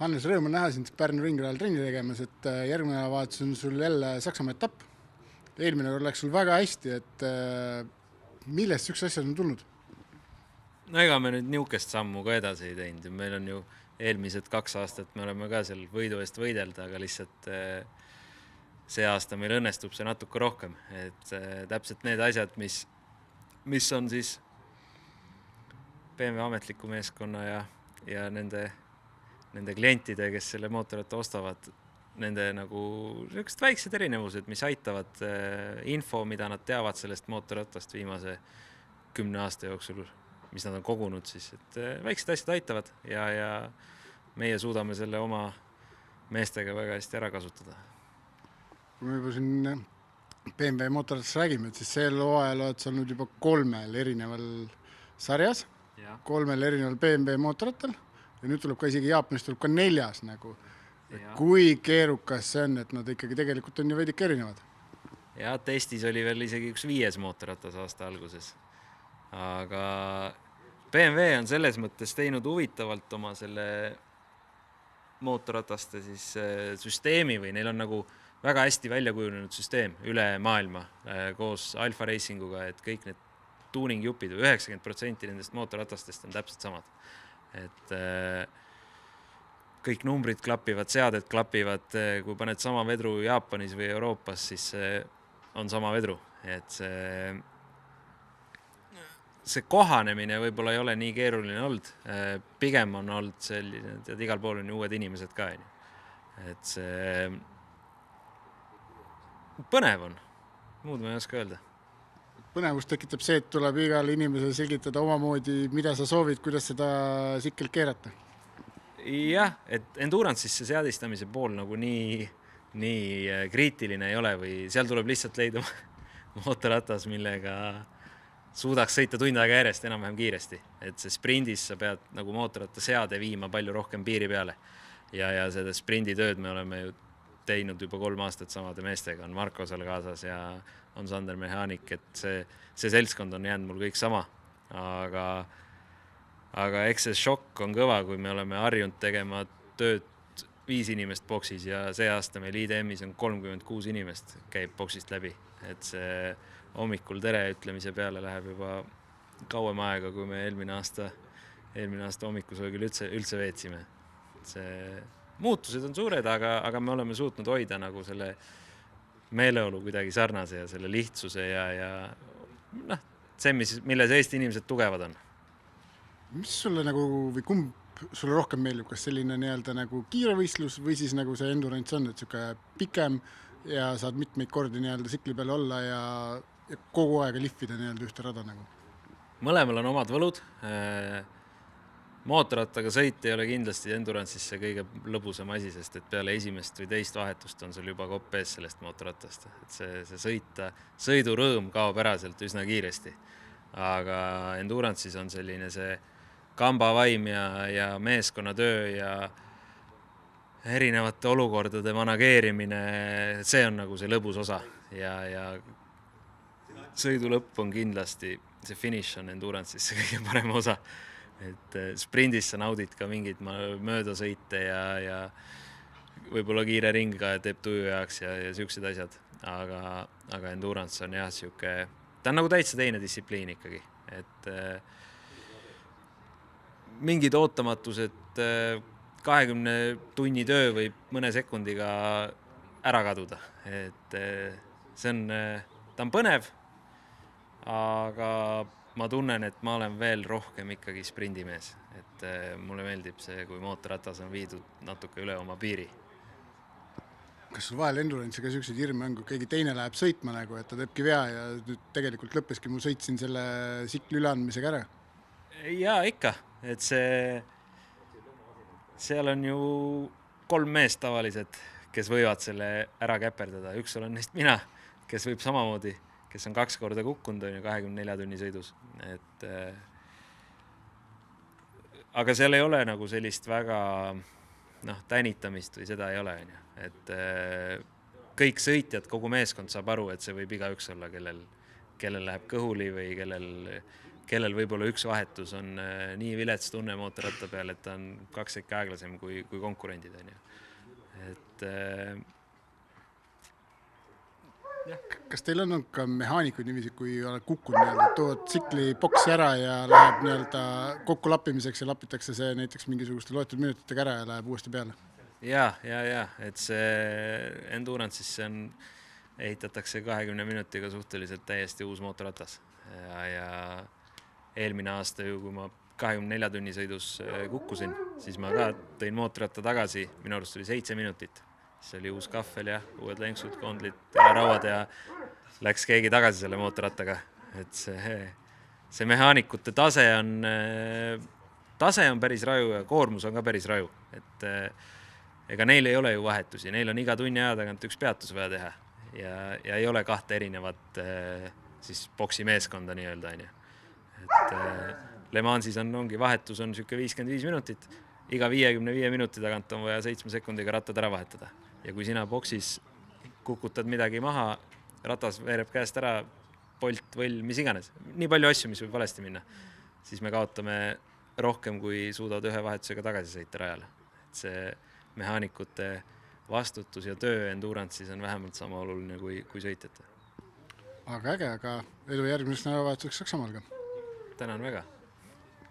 Hannes, rõõm on näha sind Pärnu ringrajal trenni tegemas, et järgmine nädalavahetus on sul jälle Saksamaa etapp. Eelmine kord läks sul väga hästi, et millest üks asjad on tulnud? No ega me nüüd niukest sammu ka edasi ei teinud. Meil on ju eelmised 2 aastat me oleme ka seal võidu eest võidelda, aga lihtsalt see aasta meil õnnestub see natuke rohkem. Et täpselt need asjad, mis on siis BMW ametliku meeskonna ja nende klientide, kes selle mootorratta ostavad, nende nagu niisugused väiksed erinevused, mis aitavad info, mida nad teavad sellest mootorratast viimase 10 aasta jooksul, mis nad on kogunud siis, et väiksed asjad aitavad ja meie suudame selle oma meestega väga hästi ära kasutada. Kui me juba siin BMW mootorratast räägime, et siis sel hooajal oled sa olnud juba 3 erineval sarjas, 3 erineval BMW mootorrattal ja nüüd tuleb ka isegi Jaapanis tuleb ka 4 nagu. Kui keerukas see on, et nad ikkagi tegelikult on ju veidike erinevad? Ja testis oli veel isegi üks 5. mootorratas aasta alguses. Aga BMW on selles mõttes teinud huvitavalt oma selle mootorrataste siis süsteemi või neil on nagu väga hästi välja kujunenud süsteem üle maailma koos Alfa Racinguga, et kõik need tuuningjupid või 90% nendest mootorratastest on täpselt samad. Et kõik numbrid klapivad, seaded klapivad, kui paned sama vedru Jaapanis või Euroopas, siis on sama vedru. Et see kohanemine võib-olla ei ole nii keeruline olnud. Pigem on olnud selline, et igal pool on uued inimesed ka. Et see põnev on, muud ma ei oska öelda. Põnevust tekitab see, et tuleb igal inimesel selgitada omamoodi, mida sa soovid, kuidas seda sikkelt keerata. Jah, et Endurance'isse seadistamise pool nagu nii kriitiline ei ole või seal tuleb lihtsalt leida mootorratas, millega suudaks sõita tund aega järjest enam-vähem kiiresti. Et see sprindis sa pead nagu mootorratta seade viima palju rohkem piiri peale. Ja seda sprindi tööd me oleme ju teinud juba 3 aastat samade meestega. On Marko seal kaasas ja on Sander Mehaanik, et see seltskond on jäänud mul kõik sama. Aga eks see šokk on kõva, kui me oleme harjunud tegema tööd 5 inimest boksis ja see aasta meil IDM-is on 36 inimest käib boksist läbi. Et see hommikul tere ütlemise peale läheb juba kauem aega, kui me eelmine aasta hommikusöögil üldse veetsime. See muutused on suured, aga me oleme suutnud hoida nagu selle meeleolu kuidagi sarnase ja selle lihtsuse ja see, milles Eesti inimesed tugevad on. Mis sulle nagu, või kumb sulle rohkem meeldib, kas selline nii-öelda nagu kiirevõistlus või siis nagu see endurance on, et siuke pikem ja saad mitmeid kordi nii-öelda sikli peal olla ja kogu aega lihvida nii-öelda ühte rada nagu? Mõlemal on omad võlud. Mootorrattaga sõit ei ole kindlasti Endurance'isse kõige lõbusam asi, sest et peale esimest või teist vahetust on sul juba kopp ees sellest mootorratast. Et see sõidurõõm kaob ära sealt üsna kiiresti. Aga Endurance'is on selline see kambavaim ja meeskonnatöö ja erinevate olukordade manageerimine, see on nagu see lõbus osa. Ja sõidu lõpp on kindlasti, see finish on Endurance'is see kõige parem osa. Et sprindis sa naudid ka mingid möödasõite ja võib-olla kiire ring ka teeb tuju jaoks ja siuksed asjad. Aga Endurance on jah siuke, ta on nagu täitsa teine distsipliin ikkagi. Et mingid ootamatused 20 tunni töö võib mõne sekundiga ära kaduda. Et ta on põnev, aga ma tunnen, et ma olen veel rohkem ikkagi sprindimees. Et mulle meeldib see, kui mootorratas on viidud natuke üle oma piiri. Kas sul vahel Endurance'i ka siukseid hirme on, kui keegi teine läheb sõitma nagu, et ta teebki vea ja nüüd tegelikult lõppeski mu sõitsin selle sikli üleandmisega ära? Jaa, ikka. Et seal on ju 3 meest tavaliselt, kes võivad selle ära käperdada. Üks olen neist mina, kes võib samamoodi, kes on 2 korda kukkunud on ju 24 tunni sõidus. Aga seal ei ole nagu sellist väga tänitamist või seda ei ole. Et kõik sõitjad, kogu meeskond saab aru, et see võib igaüks olla, kellel läheb kõhuli või kellel võib-olla üks vahetus on nii vilets tunne mootorratta peal, et ta on 2 sekki aeglasem kui konkurendid, on ju. Et Kas teil on ka mehaanikud niiviisi, kui oled kukkunud, tood tsikli boksi ära ja läheb kokku lappimiseks ja lapitakse see näiteks mingisuguste loetud minutitega ära ja läheb uuesti peale? Ja, et see Endurance'is ehitatakse 20 minutiga suhteliselt täiesti uus mootorratas. Ja eelmine aasta ju, kui ma 24 tunni sõidus kukkusin, siis ma ka tõin mootorratta tagasi, minu arust oli 7 minutit. See oli uus kahvel ja uued lenksud, kondlid ja rauad ja läks keegi tagasi selle mootorrattaga. Et see mehaanikute tase on päris raju ja koormus on ka päris raju. Et ega neil ei ole ju vahetusi, neil on iga tunni aja tagant üks peatus vaja teha ja ei ole 2 erinevat siis boksi meeskonda nii-öelda. Et Le Mansis ongi vahetus on siuke 55 minutit, iga 55 minuti tagant on vaja 7 sekundiga rattad ära vahetada. Ja kui sina boksis kukutad midagi maha, ratas veereb käest ära, polt, võll, mis iganes, nii palju asju, mis võib valesti minna, siis me kaotame rohkem, kui suudavad ühe vahetusega tagasi sõita rajale. Et see mehaanikute vastutus ja töö Endurance'is on vähemalt sama oluline kui sõitjate. Aga äge, aga elu järgmiseks nädalavahetuseks Saksamaal ka. Tänan väga.